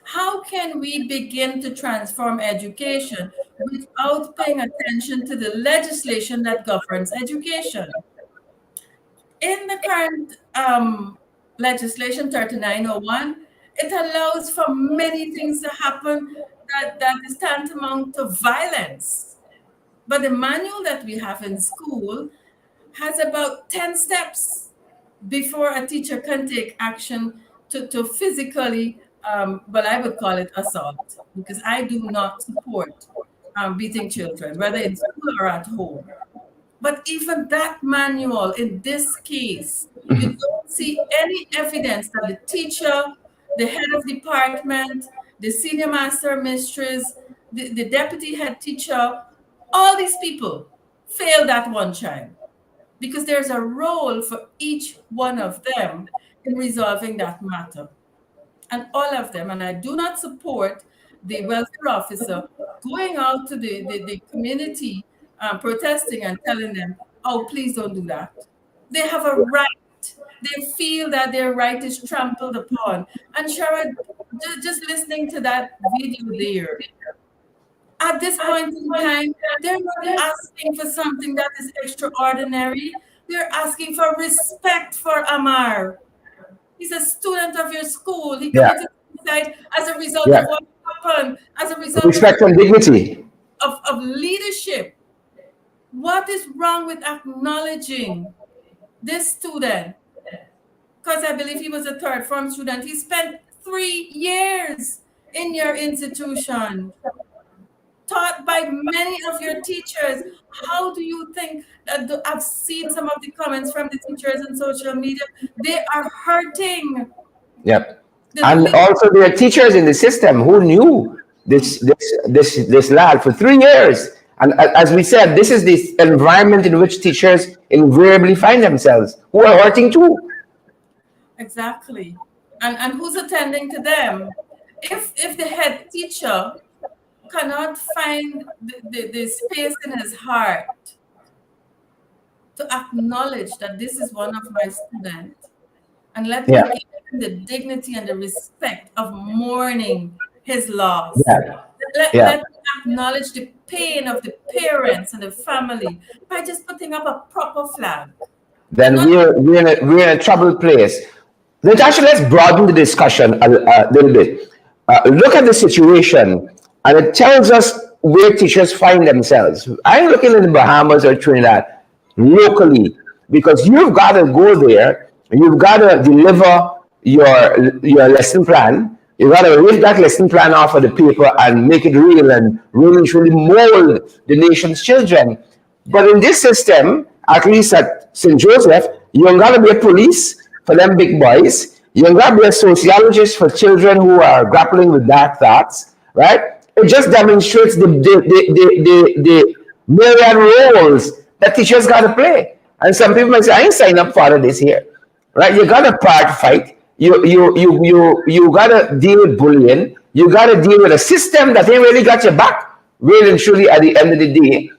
How can we begin to transform education without paying attention to the legislation that governs education? In the current legislation 3901, it allows for many things to happen that is tantamount to violence. But the manual that we have in school has about 10 steps before a teacher can take action to physically, but I would call it assault, because I do not support beating children, whether in school or at home. But even that manual, in this case, you don't see any evidence that the teacher, the head of department, the senior master mistress, the deputy head teacher, all these people failed that one child, because there's a role for each one of them in resolving that matter. And all of them, and I do not support the welfare officer going out to the community protesting and telling them, oh, please don't do that. They have a right. They feel that their right is trampled upon. And Sharon, just listening to that video there, at this point in time, they're not asking for something that is extraordinary. They're asking for respect for Amar. He's a student of your school. He committed suicide as a result of what happen as a result Respect and dignity. of leadership. What is wrong with acknowledging this student? Because I believe he was a third form student. He spent 3 years in your institution, taught by many of your teachers. How do you think that I've seen some of the comments from the teachers on social media? They are hurting. Yep. The And lead- also there are teachers in the system who knew this lad for 3 years. And as we said, this is the environment in which teachers invariably find themselves, who are hurting too. Exactly. And who's attending to them? If the head teacher cannot find the space in his heart to acknowledge that this is one of my students, and let me Yeah. give him the dignity and the respect of mourning his loss. Yeah. Let Yeah. me acknowledge the pain of the parents and the family by just putting up a proper flag. Then we're in a troubled place. Natasha, let's broaden the discussion a little bit. Look at the situation, and it tells us where teachers find themselves. I'm looking in the Bahamas or Trinidad locally, because you've got to go there, and you've got to deliver your lesson plan. You've got to rip that lesson plan off of the paper and make it real and really truly mold the nation's children. But in this system, at least at St. Joseph, you don't got to be a police for them big boys. You don't got to be a sociologist for children who are grappling with dark thoughts, right? It just demonstrates the myriad roles that teachers got to play. And some people might say, I ain't signing up for this here, right? You got to part fight. You got to deal with bullying. You got to deal with a system that ain't really got your back, really and truly at the end of the day.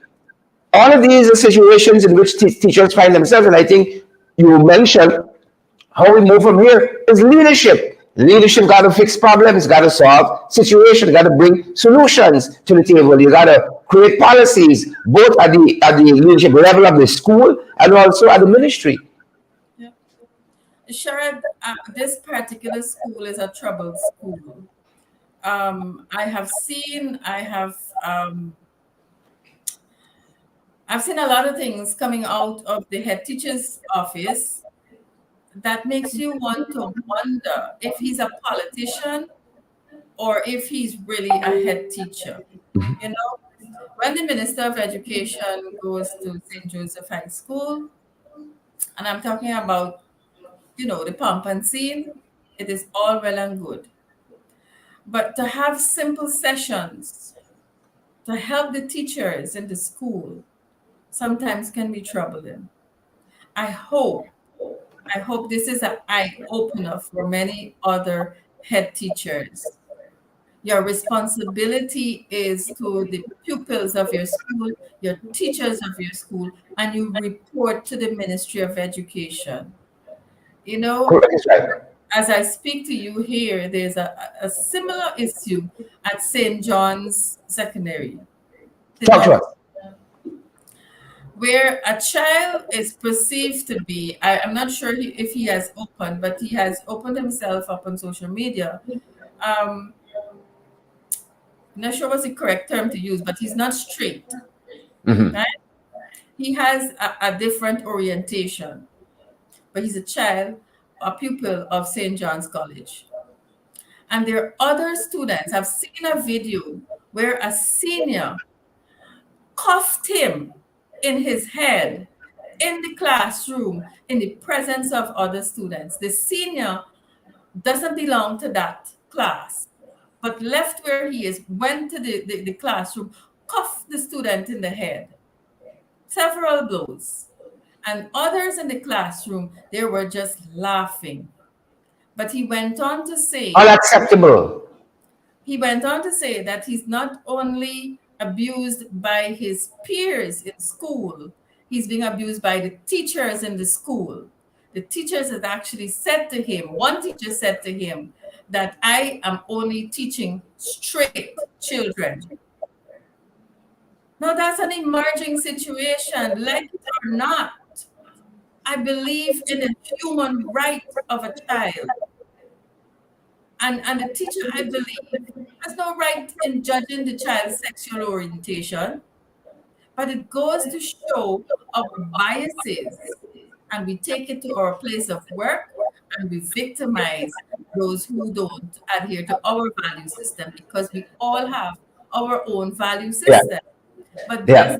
All of these are situations in which teachers find themselves, and I think you mentioned how we move from here is leadership. Leadership got to fix problems, got to solve situations, got to bring solutions to the table. You got to create policies, both at the leadership level of the school and also at the ministry. Yeah. Sharad, this particular school is a troubled school. I've seen a lot of things coming out of the head teacher's office that makes you want to wonder if he's a politician or if he's really a head teacher. You know, when the Minister of Education goes to St. Joseph High School, and I'm talking about, the pomp and scene, it is all well and good. But to have simple sessions to help the teachers in the school sometimes can be troubling. I hope this is an eye opener for many other head teachers. Your responsibility is to the pupils of your school, your teachers of your school, and you report to the Ministry of Education. As I speak to you here, there's a similar issue at St. John's Secondary. Talk to us. Where a child is perceived to be, I'm not sure if he has opened, but he has opened himself up on social media. I'm not sure what's the correct term to use, but he's not straight. Mm-hmm. Right? He has a different orientation, but he's a child, a pupil of St. John's College. And there are other students. I've seen a video where a senior cuffed him in his head in the classroom in the presence of other students. The senior doesn't belong to that class, but left where he is, went to the classroom, cuffed the student in the head, several blows. And others in the classroom, they were just laughing. But he went on to say, unacceptable. He went on to say that he's not only abused by his peers in school, he's being abused by the teachers in the school. The teachers had actually said to him, one teacher said to him, that I am only teaching straight children. Now that's an emerging situation, like it or not. I believe in the human right of a child. And the teacher, I believe, has no right in judging the child's sexual orientation, but it goes to show our biases, and we take it to our place of work, and we victimize those who don't adhere to our value system, because we all have our own value Yeah. system. But Yeah.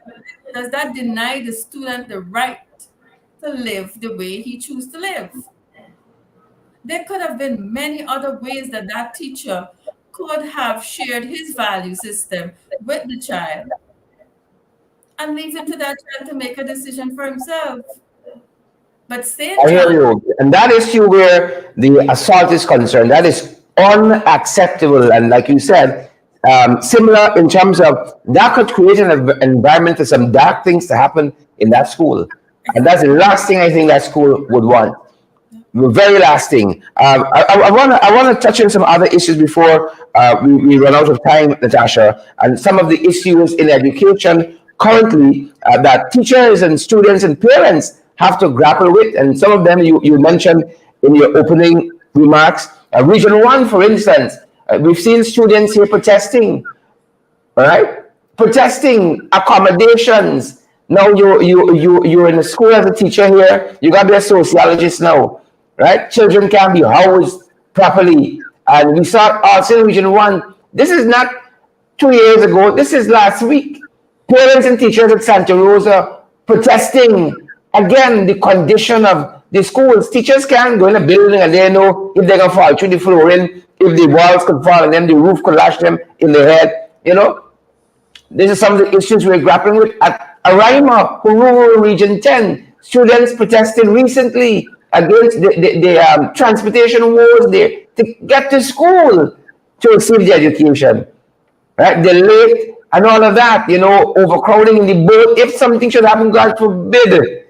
does that deny the student the right to live the way he chooses to live? There could have been many other ways that that teacher could have shared his value system with the child, and leave it to that child to make a decision for himself. But St. I hear John, you. And that issue where the assault is concerned, that is unacceptable. And like you said, similar in terms of that could create an environment for some dark things to happen in that school. And that's the last thing I think that school would want. The very last thing. I want to touch on some other issues before we run out of time, Natasha, and some of the issues in education currently that teachers and students and parents have to grapple with. And some of them you mentioned in your opening remarks. Region 1, for instance, we've seen students here protesting, all right? Protesting accommodations. Now you're in a school as a teacher here. You got to be a sociologist now, right? Children can be housed properly, and we saw also in Region 1. This is not 2 years ago. This is last week. Parents and teachers at Santa Rosa protesting again the condition of the schools. Teachers can't go in a building and they know if they're gonna fall through the flooring, if the walls could fall on them, the roof could lash them in the head. You know, this is some of the issues we're grappling with at Araima, rural region 10. Students protested recently against the transportation woes there to get to school to receive the education, right? The late and all of that, you know, overcrowding in the boat. If something should happen, God forbid,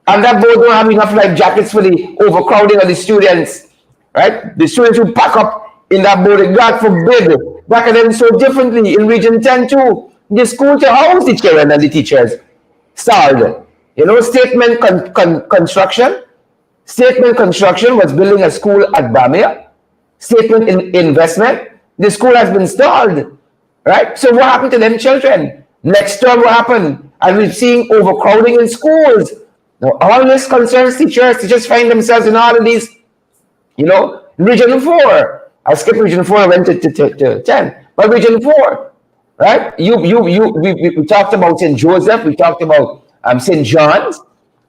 and that boat don't have enough life jackets for the overcrowding of the students, right? The students who pack up in that boat, God forbid, that can end so differently in Region 10 too. The school to house the children and the teachers stalled. You know, construction. Statement Construction was building a school at Bamia. Statement Investment. The school has been stalled, right? So what happened to them children? Next term, what happened? And we're seeing overcrowding in schools. Now, all this concerns teachers. Teachers find themselves in all of these, you know, Region 4. I skipped Region 4, I went to 10. But Region 4, right? We talked about St. Joseph, we talked about St. John's,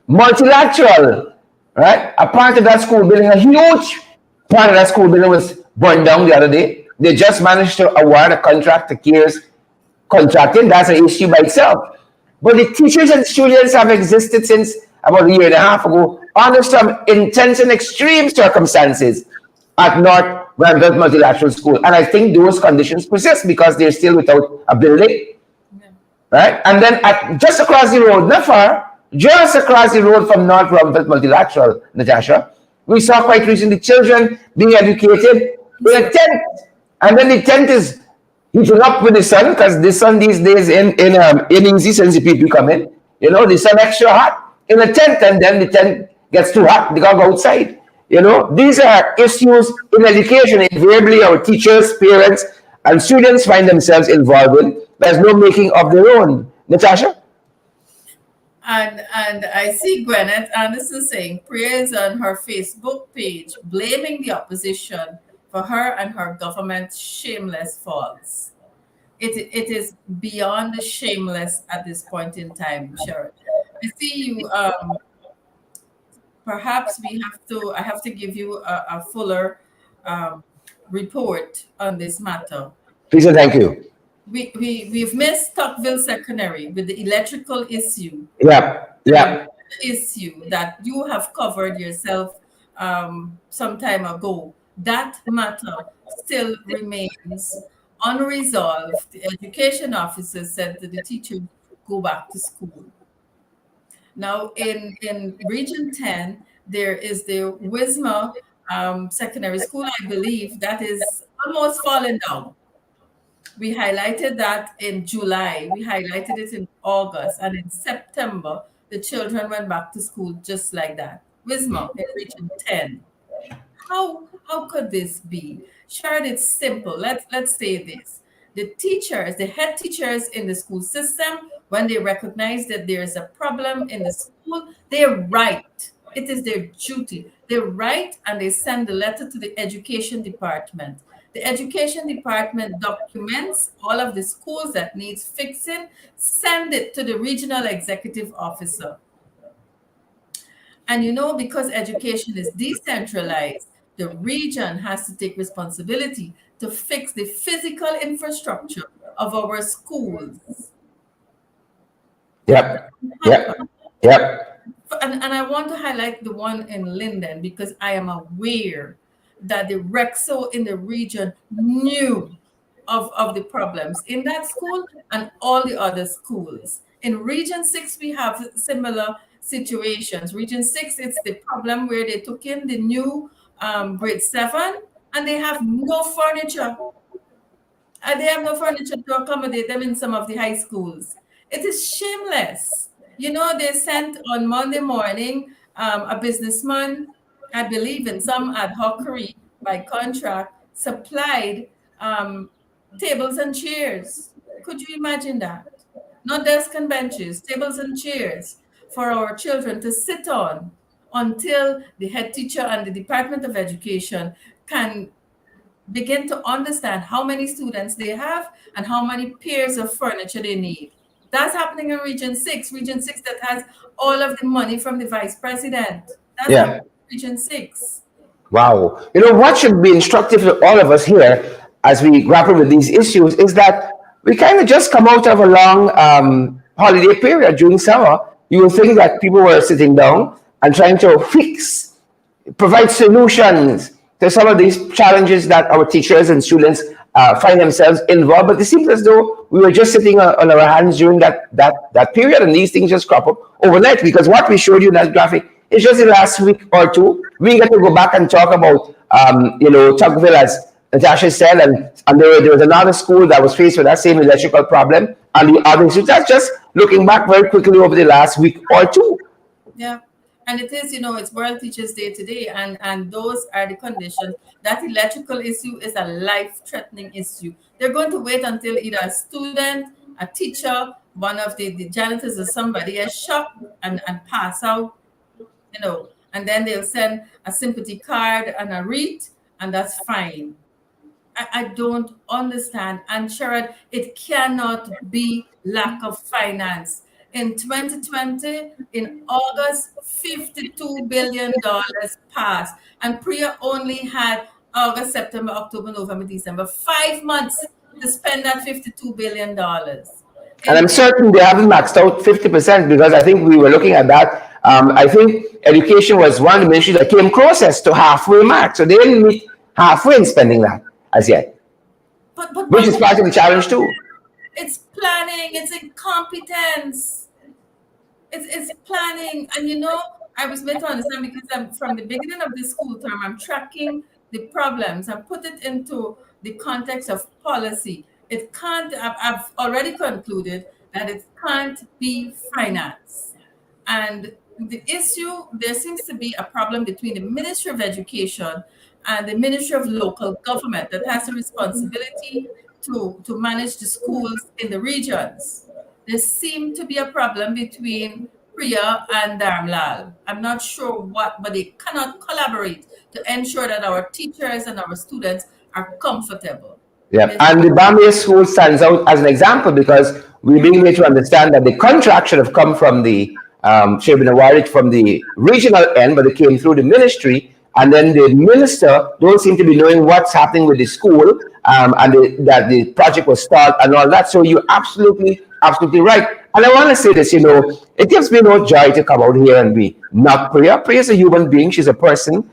multilateral, right? A part of that school building, a huge part of that school building was burned down the other day. They just managed to award a contract to CARES contracting. That's an issue by itself. But the teachers and students have existed since about a year and a half ago under some intense and extreme circumstances at North Randolph Multilateral School. And I think those conditions persist because they're still without a building, right? And then just across the road, not far, just across the road from North Randolph Multilateral, Natasha, we saw quite recently children being educated in a tent. And then the tent is heating up with the sun because the sun these days in easy since the people come in. You know, the sun extra hot in a tent, and then the tent gets too hot, they gotta go outside. You know, these are issues in education. Invariably, our teachers, parents, and students find themselves involved in. There's no making of their own. Natasha? and I see Gwyneth Anderson saying prayers on her Facebook page, blaming the opposition for her and her government's shameless faults. It is beyond the shameless at this point in time, Sharon. I see you. Perhaps I have to give you a fuller report on this matter. Please and thank you. We've missed Tocqueville Secondary with the electrical issue. Yeah. Issue that you have covered yourself some time ago. That matter still remains unresolved. The education officer said that the teachers go back to school. Now, in Region 10, there is the Wisma Secondary School, I believe, that is almost fallen down. We highlighted that in July. We highlighted it in August. And in September, the children went back to school just like that. Wisma in Region 10. how could this be? Sharon, it's simple. Let's say this. The teachers, the head teachers in the school system, when they recognize that there's a problem in the school, they write. It is their duty. They write and they send the letter to the education department. The education department documents all of the schools that needs fixing, send it to the regional executive officer. And because education is decentralized, the region has to take responsibility to fix the physical infrastructure of our schools. Yep. And I want to highlight the one in Linden because I am aware that the Rexo in the region knew of the problems in that school and all the other schools. In Region 6, we have similar situations. Region 6, it's the problem where they took in the new grade 7 and they have no furniture. They have no furniture to accommodate them in some of the high schools. It is shameless. They sent on Monday morning a businessman, I believe in some ad hocery by contract, supplied tables and chairs. Could you imagine that? Not desks and benches, tables and chairs for our children to sit on until the head teacher and the Department of Education can begin to understand how many students they have and how many pairs of furniture they need. That's happening in Region 6. Region 6 that has all of the money from the Vice President. That's happening in Region 6. Wow. What should be instructive to all of us here as we grapple with these issues is that we kind of just come out of a long holiday period during summer. You will think that people were sitting down and trying to provide solutions to some of these challenges that our teachers and students find themselves involved. But it seems as though we were just sitting on our hands during that period, and these things just crop up overnight. Because what we showed you in that graphic is just the last week or two. We get to go back and talk about, Tocqueville, as Natasha said, and there was another school that was faced with that same electrical problem, and the other institutes. That's just looking back very quickly over the last week or two. Yeah. And it is, it's World Teachers Day today, and those are the conditions. That electrical issue is a life-threatening issue. They're going to wait until either a student, a teacher, one of the janitors or somebody is shocked and pass out, and then they'll send a sympathy card and a wreath, and that's fine. I don't understand. And Sherrod, it cannot be lack of finance. In 2020, in August, $52 billion passed. And PRIA only had August, September, October, November, December, 5 months to spend that $52 billion. And I'm certain they haven't maxed out 50% because I think we were looking at that. I think education was one of the ministries that came closest to halfway mark. So they didn't meet halfway in spending that as yet, which is part of the challenge too. It's planning, it's incompetence. It's planning. And I was made to understand because from the beginning of the school term, I'm tracking the problems and put it into the context of policy. It can't, I've already concluded that it can't be finance. And the issue, there seems to be a problem between the Ministry of Education and the Ministry of Local Government that has the responsibility to manage the schools in the regions. There seems to be a problem between Priya and Dharmlal. I'm not sure what, but they cannot collaborate to ensure that our teachers and our students are comfortable. Yeah, and the Bamia school stands out as an example because we're being made to understand that the contract should have come from the should have been awarded from the regional end, but it came through the ministry. And then the minister don't seem to be knowing what's happening with the school, and that the project was stalled and all that. So you're absolutely right. And I want to say this, it gives me no joy to come out here and be not Priya. Priya is a human being. She's a person.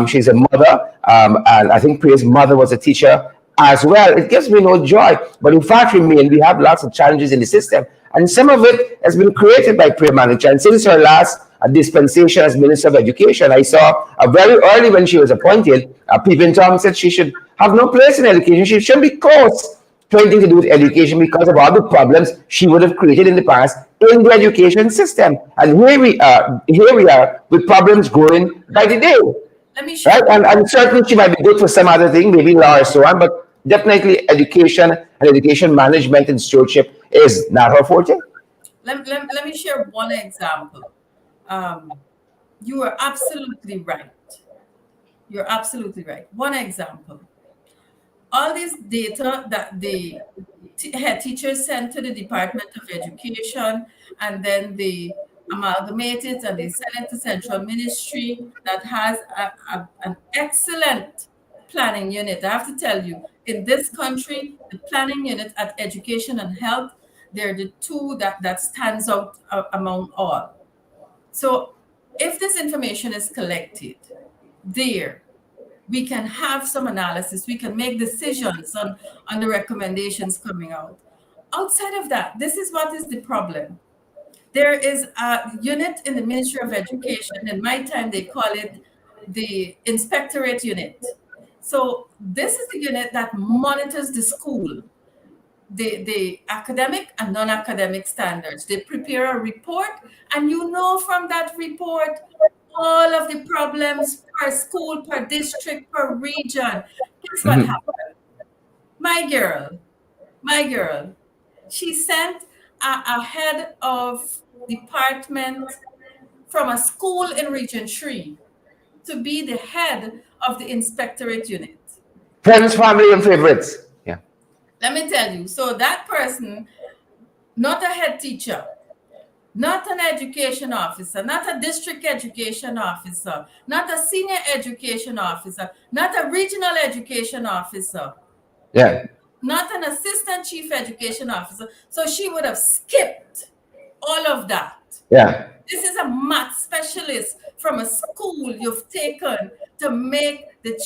She's a mother. And I think Priya's mother was a teacher as well. It gives me no joy. But in fact, we have lots of challenges in the system. And some of it has been created by Priya Manager. And since her last dispensation as Minister of Education, I saw very early when she was appointed, Pippin Tom said she should have no place in education. She shouldn't be coached to anything to do with education because of all the problems she would have created in the past in the education system. And here we are with problems growing by the day. let me share. Right? And certainly she might be good for some other thing, maybe law or so on, but definitely education and education management and stewardship is not her forte. Let me share one example. You are absolutely right. You're absolutely right. One example. All this data that the head teachers sent to the Department of Education, and then they amalgamate it and they send it to Central Ministry that has an excellent planning unit. I have to tell you, in this country, the planning unit at Education and Health, they're the two that stands out among all. So if this information is collected there, we can have some analysis, we can make decisions on the recommendations coming out. Outside of that, this is what is the problem. There is a unit in the Ministry of Education, in my time they call it the Inspectorate Unit. So this is the unit that monitors the school, the academic and non-academic standards. They prepare a report, and you know from that report all of the problems per school, per district, per region. Guess what happened? My girl, she sent a head of department from a school in Region 3 to be the head of the Inspectorate Unit. Friends, family, and favorites. Yeah. Let me tell you, so that person, not a head teacher, not an education officer, not a district education officer, not a senior education officer, not a regional education officer. Yeah. Not an assistant chief education officer. So she would have skipped all of that. Yeah. This is a math specialist from a school you've taken to make the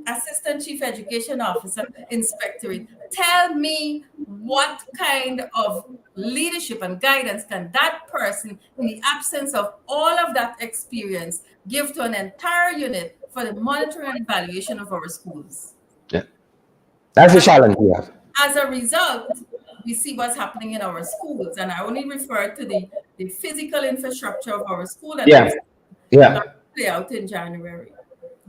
assistant chief education officer inspectorate. Tell me what kind of leadership and guidance can that person, in the absence of all of that experience, give to an entire unit for the monitoring and evaluation of our schools? Yeah. That's a challenge we have. As a result, we see what's happening in our schools. And I only refer to the physical infrastructure of our school that play out in January.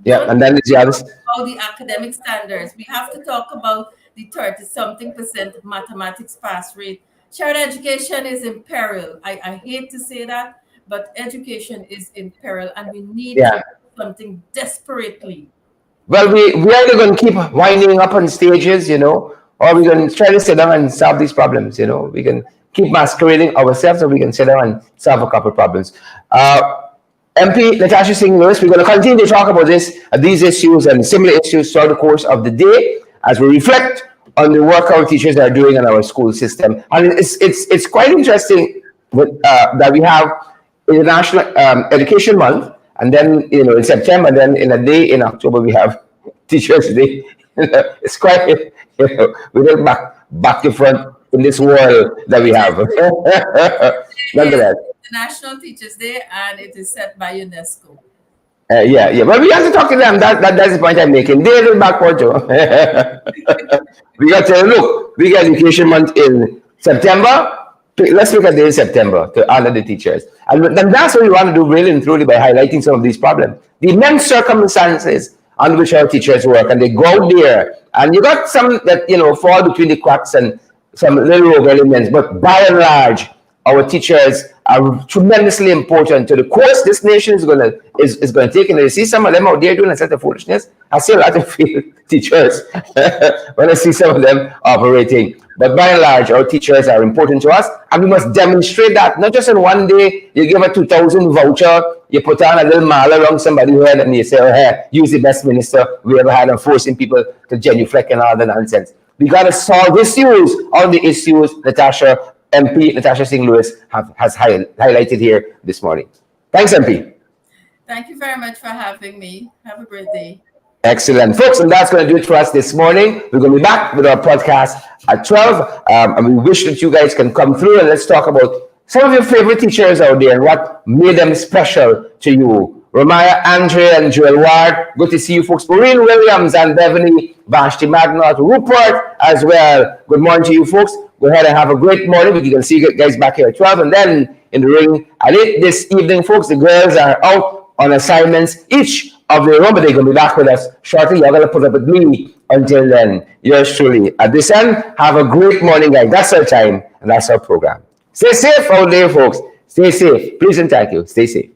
Yeah, and then there's the others. About the academic standards, we have to talk about the 30-something% mathematics pass rate. Shared education is in peril. I hate to say that, but education is in peril, and we need to do something desperately. Well, we either going to keep winding up on stages, or we're going to try to sit down and solve these problems. We can keep masquerading ourselves, or we can sit down and solve a couple of problems. MP Natasha Lewis, we're going to continue to talk about these issues and similar issues throughout the course of the day as we reflect on the work our teachers are doing in our school system. And it's quite interesting that we have International Education Month, and then in September, and then in a day in October we have Teachers Day. It's quite we look back to front in this world that we have. Nonetheless. National Teachers Day, and it is set by UNESCO. Yeah. Well, we have to talk to them. That's the point I'm making. They're the backward, Joe. We got to look. We got Education Month in September. Let's look at the in September to honor the teachers. And then that's what we want to do really and truly by highlighting some of these problems. The immense circumstances under which our teachers work, and they go out there, and you got some that fall between the cracks and some little over elements, but by and large, our teachers are tremendously important to the course this nation is going to take. And I see some of them out there doing a set of foolishness. I see a lot of teachers when I see some of them operating. But by and large, our teachers are important to us, and we must demonstrate that. Not just in one day, you give a 2,000 voucher, you put on a little mile around somebody's head, and you say, "Oh, hey, use the best minister we ever had," and forcing people to genuflect and all the nonsense. We got to solve issues. All the issues MP Natasha Lewis has highlighted here this morning. Thanks, MP. Thank you very much for having me. Have a great day. Excellent, folks, and that's going to do it for us this morning. We're going to be back with our podcast at 12, and we wish that you guys can come through and let's talk about some of your favorite teachers out there and what made them special to you. Ramaya, Andre, and Joel Ward, good to see you folks. Maureen Williams and Beverly, Vashti Magnot, Rupert as well. Good morning to you folks. Go ahead and have a great morning. You can see you guys back here at 12, and then in the ring at 8 this evening, folks. The girls are out on assignments, each of their own, but they're going to be back with us shortly. You're going to put up with me until then. Yours truly. At this end, have a great morning, guys. That's our time, and that's our program. Stay safe out there, folks. Stay safe. Please and thank you. Stay safe.